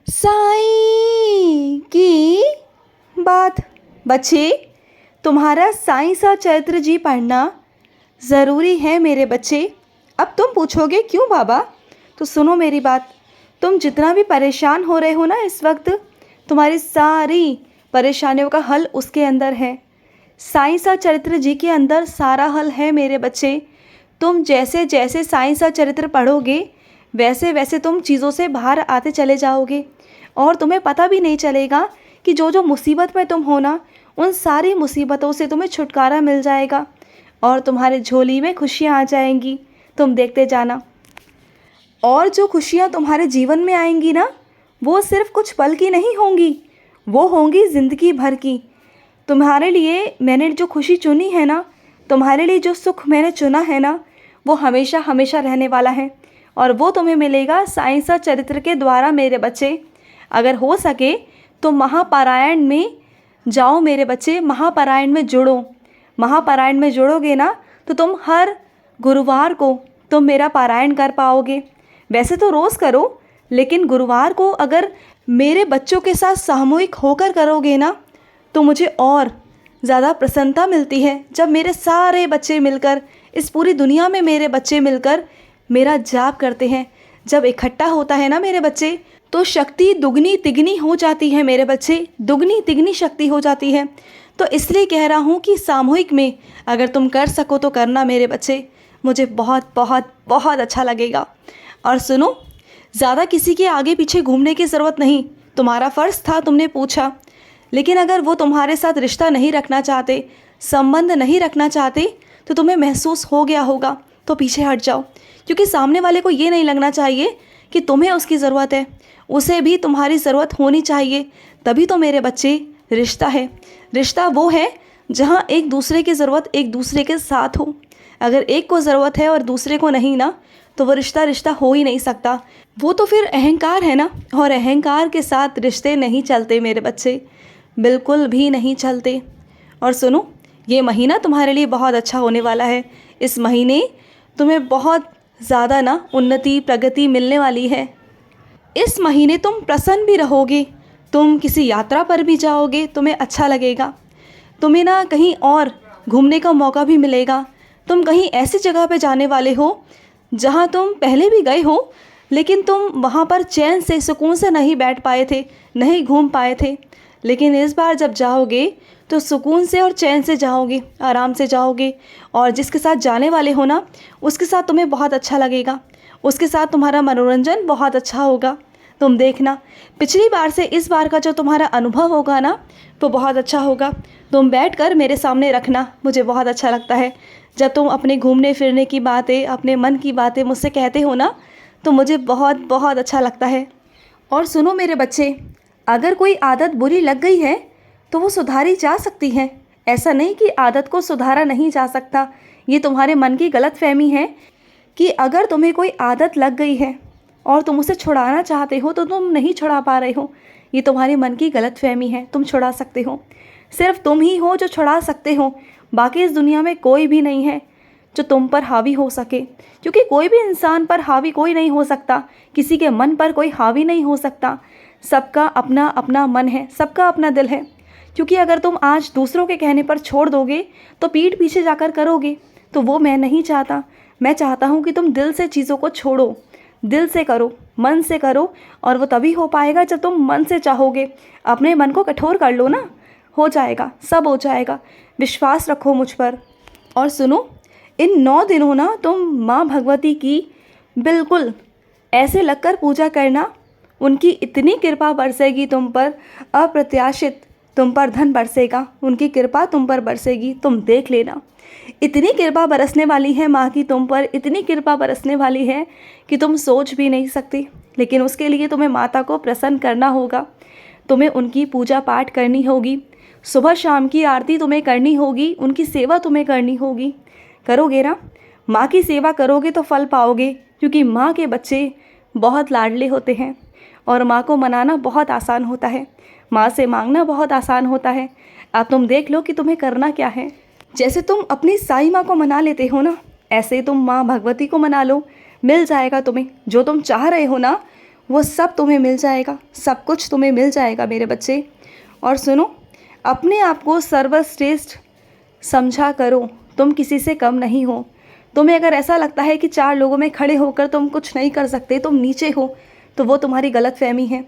साईं की बात। बच्चे, तुम्हारा साईं सा चरित्र जी पढ़ना ज़रूरी है मेरे बच्चे। अब तुम पूछोगे क्यों बाबा, तो सुनो मेरी बात। तुम जितना भी परेशान हो रहे हो ना इस वक्त, तुम्हारी सारी परेशानियों का हल उसके अंदर है। साईं सा चरित्र जी के अंदर सारा हल है मेरे बच्चे। तुम जैसे जैसे साईं सा चरित्र पढ़ोगे वैसे वैसे तुम चीज़ों से बाहर आते चले जाओगे और तुम्हें पता भी नहीं चलेगा कि जो जो मुसीबत में तुम हो ना, उन सारी मुसीबतों से तुम्हें छुटकारा मिल जाएगा और तुम्हारे झोली में खुशियाँ आ जाएंगी। तुम देखते जाना। और जो खुशियाँ तुम्हारे जीवन में आएंगी ना, वो सिर्फ कुछ पल की नहीं होंगी, वो होंगी ज़िंदगी भर की। तुम्हारे लिए मैंने जो खुशी चुनी है ना, तुम्हारे लिए जो सुख मैंने चुना है ना, वो हमेशा हमेशा रहने वाला है और वो तुम्हें मिलेगा साईं सा चरित्र के द्वारा मेरे बच्चे। अगर हो सके तो महापारायण में जाओ मेरे बच्चे, महापारायण में जुड़ो। महापारायण में जुड़ोगे ना तो तुम हर गुरुवार को तुम मेरा पारायण कर पाओगे। वैसे तो रोज़ करो, लेकिन गुरुवार को अगर मेरे बच्चों के साथ सामूहिक होकर करोगे ना तो मुझे और ज़्यादा प्रसन्नता मिलती है। जब मेरे सारे बच्चे मिलकर, इस पूरी दुनिया में मेरे बच्चे मिलकर मेरा जाप करते हैं, जब इकट्ठा होता है ना मेरे बच्चे, तो शक्ति दुगनी तिगनी हो जाती है मेरे बच्चे, दुगनी तिगनी शक्ति हो जाती है। तो इसलिए कह रहा हूँ कि सामूहिक में अगर तुम कर सको तो करना मेरे बच्चे, मुझे बहुत बहुत बहुत अच्छा लगेगा। और सुनो, ज़्यादा किसी के आगे पीछे घूमने की ज़रूरत नहीं। तुम्हारा फ़र्ज़ था, तुमने पूछा, लेकिन अगर वो तुम्हारे साथ रिश्ता नहीं रखना चाहते, संबंध नहीं रखना चाहते, तो तुम्हें महसूस हो गया होगा, तो पीछे हट जाओ। क्योंकि सामने वाले को ये नहीं लगना चाहिए कि तुम्हें उसकी ज़रूरत है, उसे भी तुम्हारी ज़रूरत होनी चाहिए। तभी तो मेरे बच्चे रिश्ता है। रिश्ता वो है जहाँ एक दूसरे की ज़रूरत एक दूसरे के साथ हो। अगर एक को ज़रूरत है और दूसरे को नहीं ना, तो वो रिश्ता रिश्ता हो ही नहीं सकता। वो तो फिर अहंकार है ना, और अहंकार के साथ रिश्ते नहीं चलते मेरे बच्चे, बिल्कुल भी नहीं चलते। और सुनो, ये महीना तुम्हारे लिए बहुत अच्छा होने वाला है। इस महीने तुम्हें बहुत ज़्यादा ना उन्नति प्रगति मिलने वाली है। इस महीने तुम प्रसन्न भी रहोगे। तुम किसी यात्रा पर भी जाओगे, तुम्हें अच्छा लगेगा। तुम्हें ना कहीं और घूमने का मौका भी मिलेगा। तुम कहीं ऐसी जगह पे जाने वाले हो जहाँ तुम पहले भी गए हो, लेकिन तुम वहाँ पर चैन से सुकून से नहीं बैठ पाए थे, नहीं घूम पाए थे। लेकिन इस बार जब जाओगे तो सुकून से और चैन से जाओगे, आराम से जाओगे। और जिसके साथ जाने वाले हो ना, उसके साथ तुम्हें बहुत अच्छा लगेगा, उसके साथ तुम्हारा मनोरंजन बहुत अच्छा होगा। तुम देखना, पिछली बार से इस बार का जो तुम्हारा अनुभव होगा ना, वो बहुत अच्छा होगा। तुम बैठकर मेरे सामने रखना, मुझे बहुत अच्छा लगता है जब तुम अपने घूमने फिरने की बातें, अपने मन की बातें मुझसे कहते हो ना, तो मुझे बहुत बहुत अच्छा लगता है। और सुनो मेरे बच्चे, अगर कोई आदत बुरी लग गई है तो वो सुधारी जा सकती है। ऐसा नहीं कि आदत को सुधारा नहीं जा सकता। ये तुम्हारे मन की गलतफहमी है कि अगर तुम्हें कोई आदत लग गई है और तुम उसे छुड़ाना चाहते हो तो तुम नहीं छुड़ा पा रहे हो। ये तुम्हारे मन की गलतफहमी है। तुम छुड़ा सकते हो, सिर्फ तुम ही हो जो छुड़ा सकते हो। बाकी इस दुनिया में कोई भी नहीं है जो तुम पर हावी हो सके, क्योंकि कोई भी इंसान पर हावी कोई नहीं हो सकता, किसी के मन पर कोई हावी नहीं हो सकता। सबका अपना अपना मन है, सबका अपना दिल है। क्योंकि अगर तुम आज दूसरों के कहने पर छोड़ दोगे तो पीठ पीछे जाकर करोगे, तो वो मैं नहीं चाहता। मैं चाहता हूँ कि तुम दिल से चीज़ों को छोड़ो, दिल से करो, मन से करो। और वो तभी हो पाएगा जब तुम मन से चाहोगे। अपने मन को कठोर कर लो ना, हो जाएगा, सब हो जाएगा। विश्वास रखो मुझ पर। और सुनो, इन 9 दिनों ना तुम माँ भगवती की बिल्कुल ऐसे लगकर पूजा करना। उनकी इतनी कृपा बरसेगी तुम पर, अप्रत्याशित तुम पर धन बरसेगा, उनकी कृपा तुम पर बरसेगी। तुम देख लेना, इतनी कृपा बरसने वाली है माँ की तुम पर, इतनी कृपा बरसने वाली है कि तुम सोच भी नहीं सकती। लेकिन उसके लिए तुम्हें माता को प्रसन्न करना होगा, तुम्हें उनकी पूजा पाठ करनी होगी, सुबह शाम की आरती तुम्हें करनी होगी, उनकी सेवा तुम्हें करनी होगी। करोगे ना? माँ की सेवा करोगे तो फल पाओगे, क्योंकि माँ के बच्चे बहुत लाडले होते हैं और माँ को मनाना बहुत आसान होता है, माँ से मांगना बहुत आसान होता है। अब तुम देख लो कि तुम्हें करना क्या है। जैसे तुम अपनी साई माँ को मना लेते हो ना, ऐसे तुम माँ भगवती को मना लो, मिल जाएगा तुम्हें जो तुम चाह रहे हो ना, वो सब तुम्हें मिल जाएगा, सब कुछ तुम्हें मिल जाएगा मेरे बच्चे। और सुनो, अपने आप को सर्वश्रेष्ठ समझा करो, तुम किसी से कम नहीं हो। तुम्हें अगर ऐसा लगता है कि 4 लोगों में खड़े होकर तुम कुछ नहीं कर सकते, तुम नीचे हो, तो वो तुम्हारी गलतफहमी है।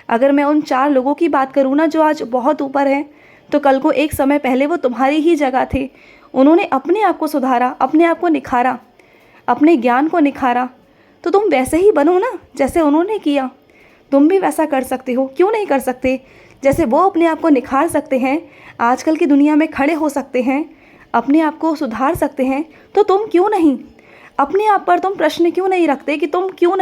अगर मैं उन 4 लोगों की बात करूँ ना जो आज बहुत ऊपर हैं, तो कल को एक समय पहले वो तुम्हारी ही जगह थे। उन्होंने अपने आप को सुधारा, अपने आप को निखारा, अपने ज्ञान को निखारा। तो तुम वैसे ही बनो ना जैसे उन्होंने किया। तुम भी वैसा कर सकते हो, क्यों नहीं कर सकते? जैसे वो अपने आप को निखार सकते हैं, आजकल की दुनिया में खड़े हो सकते हैं, अपने आप को सुधार सकते हैं, तो तुम क्यों नहीं? अपने आप पर तुम प्रश्न क्यों नहीं रखते कि तुम क्यों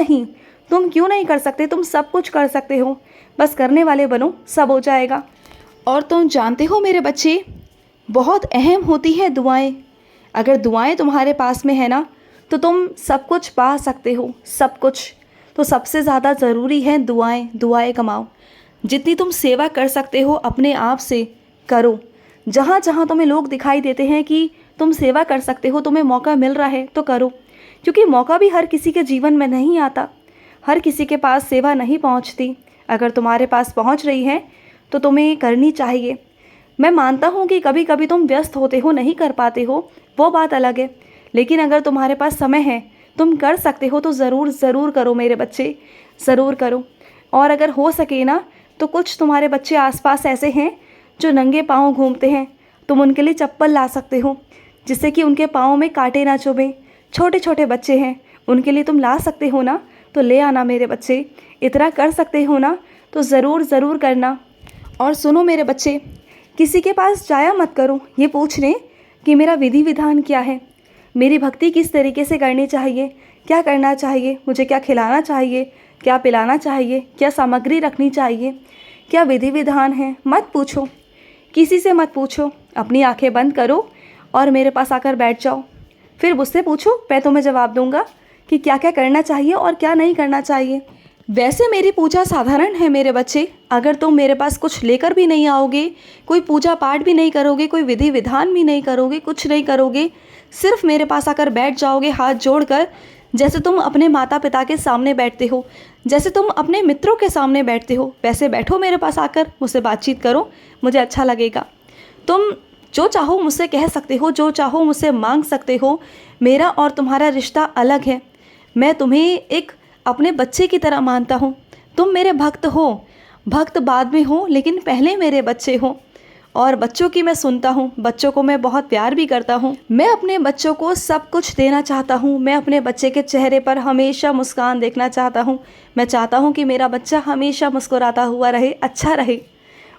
नहीं कर सकते? तुम सब कुछ कर सकते हो, बस करने वाले बनो, सब हो जाएगा। और तुम जानते हो मेरे बच्चे, बहुत अहम होती है दुआएं। अगर दुआएं तुम्हारे पास में है ना, तो तुम सब कुछ पा सकते हो, सब कुछ। तो सबसे ज़्यादा ज़रूरी है दुआएं। दुआएं कमाओ, जितनी तुम सेवा कर सकते हो अपने आप से करो। जहाँ जहाँ तुम्हें लोग दिखाई देते हैं कि तुम सेवा कर सकते हो, तुम्हें मौका मिल रहा है, तो करो। क्योंकि मौका भी हर किसी के जीवन में नहीं आता, हर किसी के पास सेवा नहीं पहुँचती। अगर तुम्हारे पास पहुँच रही है तो तुम्हें करनी चाहिए। मैं मानता हूँ कि कभी कभी तुम व्यस्त होते हो, नहीं कर पाते हो, वो बात अलग है। लेकिन अगर तुम्हारे पास समय है, तुम कर सकते हो, तो ज़रूर ज़रूर करो मेरे बच्चे, ज़रूर करो। और अगर हो सके ना, तो कुछ तुम्हारे बच्चे आसपास ऐसे हैं जो नंगे पाँव घूमते हैं, तुम उनके लिए चप्पल ला सकते हो, जिससे कि उनके पाँव में कांटे ना चुभें। छोटे छोटे बच्चे हैं, उनके लिए तुम ला सकते हो ना, तो ले आना मेरे बच्चे। इतना कर सकते हो ना, तो ज़रूर ज़रूर करना। और सुनो मेरे बच्चे, किसी के पास जाया मत करो ये पूछने कि मेरा विधि विधान क्या है, मेरी भक्ति किस तरीके से करनी चाहिए, क्या करना चाहिए, मुझे क्या खिलाना चाहिए, क्या पिलाना चाहिए, क्या सामग्री रखनी चाहिए, क्या विधि विधान है। मत पूछो, किसी से मत पूछो। अपनी आंखें बंद करो और मेरे पास आकर बैठ जाओ, फिर मुझसे पूछो, मैं तुम्हें जवाब दूंगा कि क्या क्या करना चाहिए और क्या नहीं करना चाहिए। वैसे मेरी पूजा साधारण है मेरे बच्चे। अगर तुम मेरे पास कुछ लेकर भी नहीं आओगे, कोई पूजा पाठ भी नहीं करोगे, कोई विधि विधान भी नहीं करोगे, कुछ नहीं करोगे, सिर्फ मेरे पास आकर बैठ जाओगे हाथ जोड़कर, जैसे तुम अपने माता पिता के सामने बैठते हो, जैसे तुम अपने मित्रों के सामने बैठते हो, वैसे बैठो मेरे पास आकर, मुझसे बातचीत करो, मुझे अच्छा लगेगा। तुम जो चाहो मुझसे कह सकते हो, जो चाहो मुझसे मांग सकते हो। मेरा और तुम्हारा रिश्ता अलग है। मैं तुम्हें एक अपने बच्चे की तरह मानता हूँ। तुम मेरे भक्त हो, भक्त बाद में हो, लेकिन पहले मेरे बच्चे हो। और बच्चों की मैं सुनता हूँ, बच्चों को मैं बहुत प्यार भी करता हूँ। मैं अपने बच्चों को सब कुछ देना चाहता हूँ। मैं अपने बच्चे के चेहरे पर हमेशा मुस्कान देखना चाहता हूँ। मैं चाहता हूँ कि मेरा बच्चा हमेशा मुस्कुराता हुआ रहे, अच्छा रहे।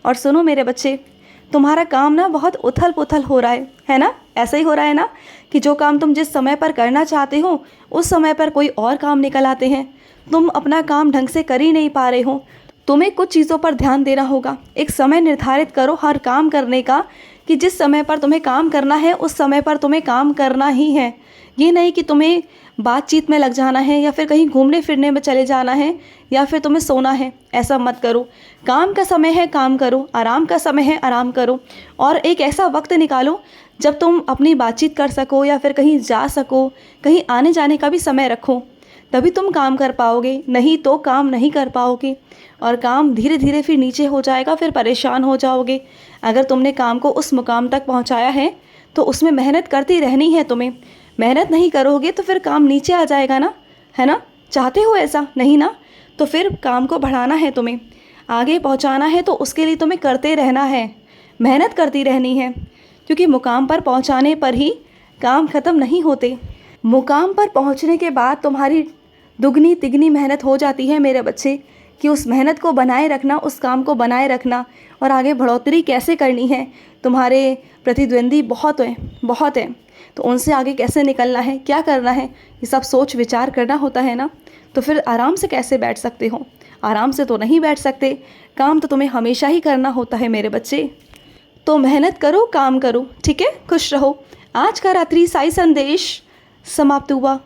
और सुनो मेरे बच्चे, तुम्हारा काम ना बहुत उथल पुथल हो रहा है ना? ऐसा ही हो रहा है ना कि जो काम तुम जिस समय पर करना चाहते हो, उस समय पर कोई और काम निकल आते हैं। तुम अपना काम ढंग से कर ही नहीं पा रहे हो। तुम्हें कुछ चीज़ों पर ध्यान देना होगा। एक समय निर्धारित करो हर काम करने का, कि जिस समय पर तुम्हें काम करना है उस समय पर तुम्हें काम करना ही है। ये नहीं कि तुम्हें बातचीत में लग जाना है, या फिर कहीं घूमने फिरने में चले जाना है, या फिर तुम्हें सोना है। ऐसा मत करो। काम का समय है काम करो, आराम का समय है आराम करो। और एक ऐसा वक्त निकालो जब तुम अपनी बातचीत कर सको, या फिर कहीं जा सको, कहीं आने जाने का भी समय रखो, तभी तुम काम कर पाओगे। नहीं तो काम नहीं कर पाओगे, और काम धीरे धीरे फिर नीचे हो जाएगा, फिर परेशान हो जाओगे। अगर तुमने काम को उस मुकाम तक पहुंचाया है तो उसमें मेहनत करती रहनी है तुम्हें। मेहनत नहीं करोगे तो फिर काम नीचे आ जाएगा ना, है ना? चाहते हो ऐसा? नहीं ना? तो फिर काम को बढ़ाना है, तुम्हें आगे पहुंचाना है, तो उसके लिए तुम्हें करते रहना है, मेहनत करती रहनी है। क्योंकि मुकाम पर पहुंचाने पर ही काम ख़त्म नहीं होते। मुकाम पर पहुंचने के बाद तुम्हारी दुगनी तिगनी मेहनत हो जाती है मेरे बच्चे, कि उस मेहनत को बनाए रखना, उस काम को बनाए रखना, और आगे बढ़ोतरी कैसे करनी है। तुम्हारे प्रतिद्वंदी बहुत हैं, तो उनसे आगे कैसे निकलना है, क्या करना है, ये सब सोच विचार करना होता है ना। तो फिर आराम से कैसे बैठ सकते हो? आराम से तो नहीं बैठ सकते। काम तो तुम्हें हमेशा ही करना होता है मेरे बच्चे। तो मेहनत करो, काम करो, ठीक है? खुश रहो। आज का रात्रि साई संदेश समाप्त हुआ।